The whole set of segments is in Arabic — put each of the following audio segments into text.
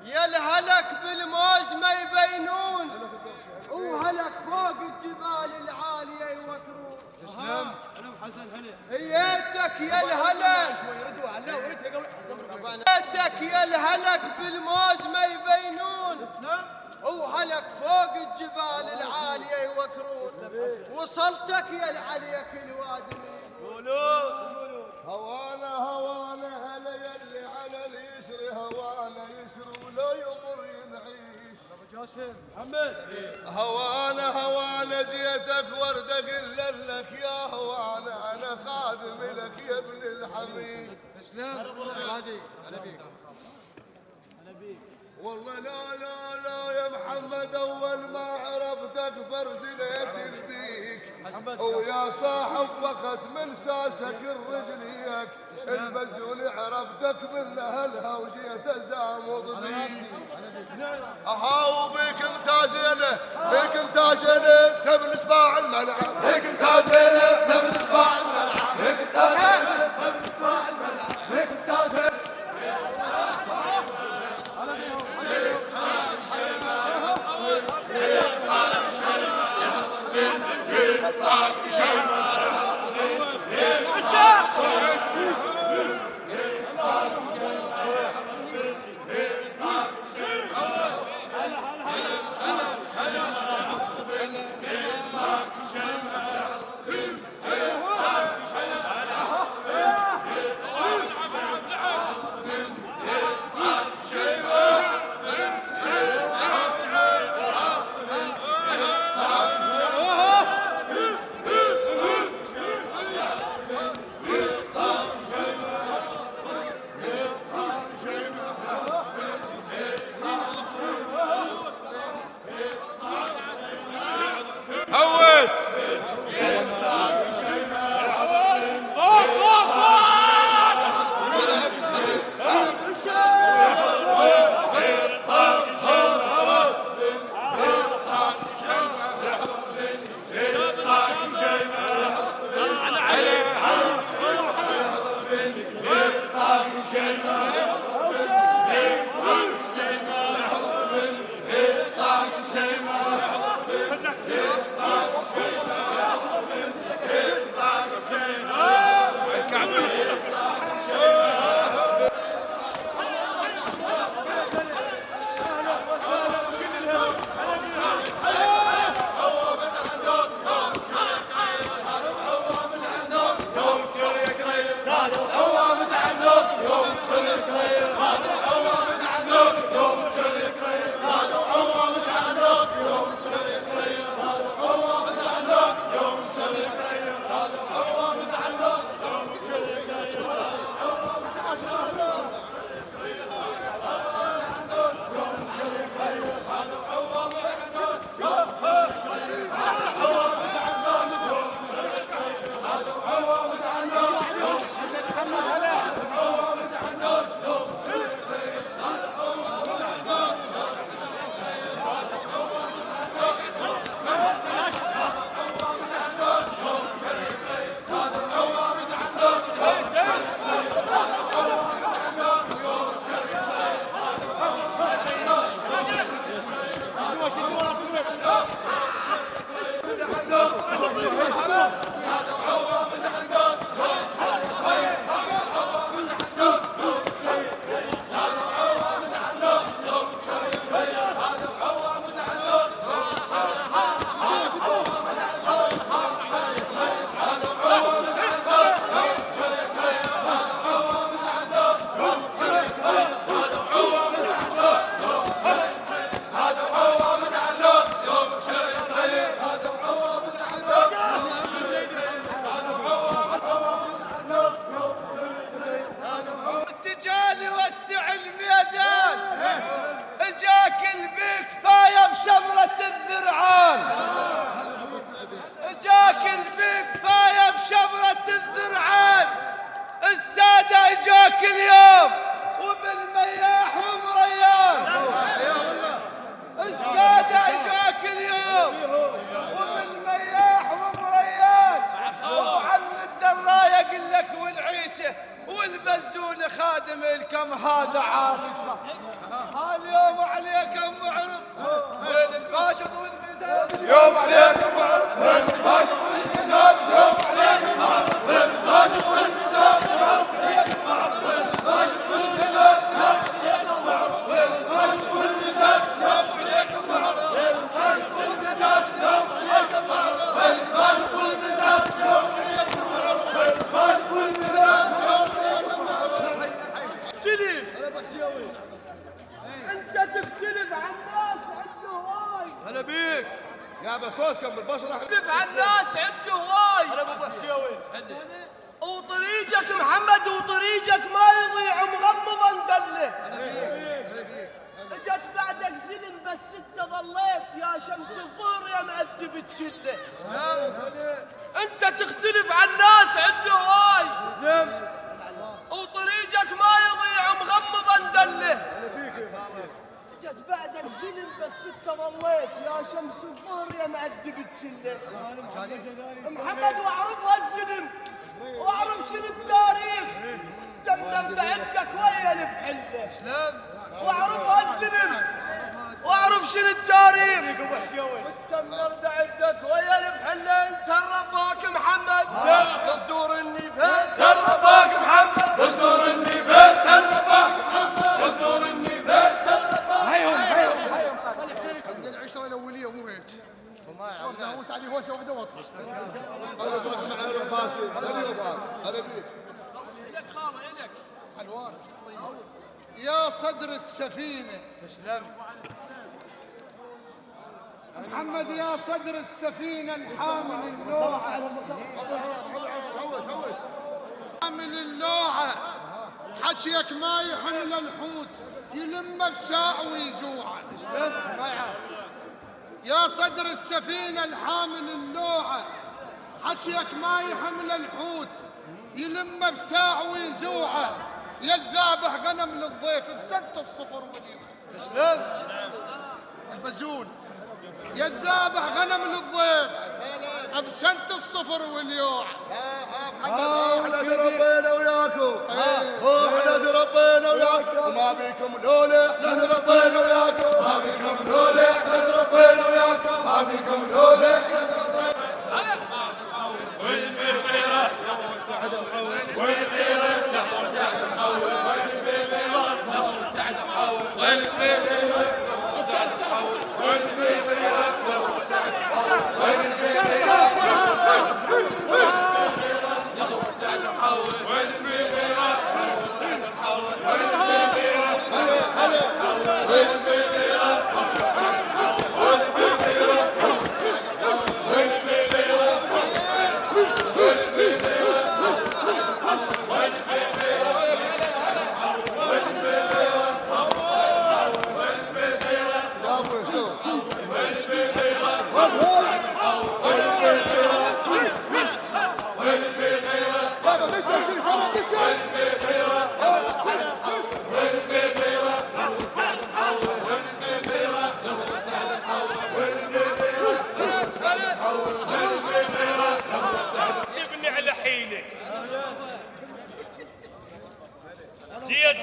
يا الهلك بالموز ما يبينون، وهلك فوق الجبال العالية يوكرون. تسلم. انا وحسن هلا. هيتك يا الهلك هيتك يا الهلك بالموز ما يبينون، وهلك فوق الجبال العالية يوكرون. وصلتك يا العليا كل وادي. قولوا هوانا هلا يلي على اليسر، هوانا يسر ولا يمر ينعيش. جاسم محمد. هوانا جيتك وردك الا لك يا هوانا، انا خادم لك يا ابن الحميد. تسلم. هادي هلا بيك. هلا بيك. والله لا يا محمد، اول ما عرفتك فرزلت الديك، ويا صاحب وقت من ساسك الرجليك، البزول عرفتك من اهلها وجيت ازامض بيك. اها وبيك متازينه، بيك متازينه تبن صباع الملعب، بيك متازينه تبن صباع الملعب، بيك متازينه تبن صباع الملعب، بيك متازينه. هلا كفايه بشمرة الذرعان جاك الفيك كفايه بشمرة الذرعان السادة جاك اليوم وبالمياح ومريان السادة جاك اليوم وبالمياح ومريان وعن الدراية قل لك والعيشة والبزون خادم الكم هذا عارف اليوم عليك ام عرب وين الباشط والميزان يوم عليك ام عرب وين الباشط والميزان يوم عليك ام عرب وين الباشط والميزان يوم عليك ام عرب وين الباشط والميزان يوم عليك ام عرب وين الباشط والميزان يوم عليك ام عرب وين الباشط والميزان يوم عليك ام عرب وين الباشط والميزان يوم عليك ام عرب وين الباشط والميزان يوم عليك ام عرب تلف انت تختلف عن الناس عنده هواي. هلا بيك يا بسوس كم البشرة تختلف عن الناس عنده هواي. هلا ابو بسيوي وطريقك محمد وطريقك ما يضيع مغمضا دله. اجت بعدك زلم بس انت ظليت يا شمس الظهر يا مؤدب تشله. انت تختلف عن الناس عنده هواي. وطريقك ما يضيع مغمضا دله. اجت بعدك زلم بس انت ظليت يا شمس الظهر يا مؤدب تشله. محمد واعرف هالزلم واعرف شنو التاريخ تمنى بعدك ويا الفحله. واعرف هالزلم واعرف شنو التاريخ تمنى بعدك ويا الفحله. انت رباك محمد يصدر النبات رباك محمد يصدر النبات رباك محمد يصدر النبات رباك. من العشره الاوليه مو هيك واحده اوس عليه هوشه واحده واطلق. هلا صباح المعارف باشا هلا بيك الك خاله الك حلوان. يا صدر السفينه محمد يا صدر السفينه الحامل اللوعه حامل اللوعه حكيك ما يحمل الحوت يلمه بساع ويجوعه. يا صدر السفينه الحامل اللوعه حكيك ما يحمل الحوت يلمه بساع ويجوعه. يا الذابح غنم للضيف بسنة الصفر واليوم البزون. يا الذابح غنم للضيف بسنة الصفر واليوع. احنا تربينا وياكم احنا تربينا وياكم وما بيكم لولا احنا تربينا وياكم ما بيكم لولا احنا تربينا وياكم ما بيكم لولا احنا تربينا والبغيرة نحو سعد محول والبغيرة نحو سعد محول والبغيرة نحو سعد محول والبغيرة نحو سعد محول والبغيرة نحو سعد محول والبغيرة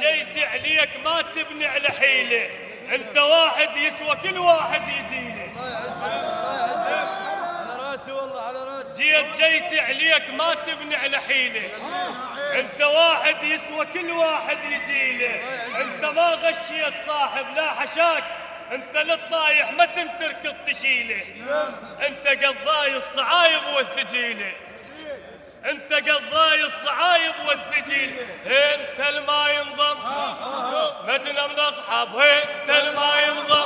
جيت عليك ما تبني على حيله. انت واحد يسوى كل واحد يجيله. على راسي والله على راسي. جيت عليك ما تبني على حيله. انت واحد يسوى كل واحد يجيله. انت ما غشيت صاحب لا حشاك. انت للطايح ما تنتركض تشيله. انت قضاي الصعايب والثجيله. انت قضاي الصعايب والثجيل. انت الما ينضم ما تنام اصحاب. انت الما ينضم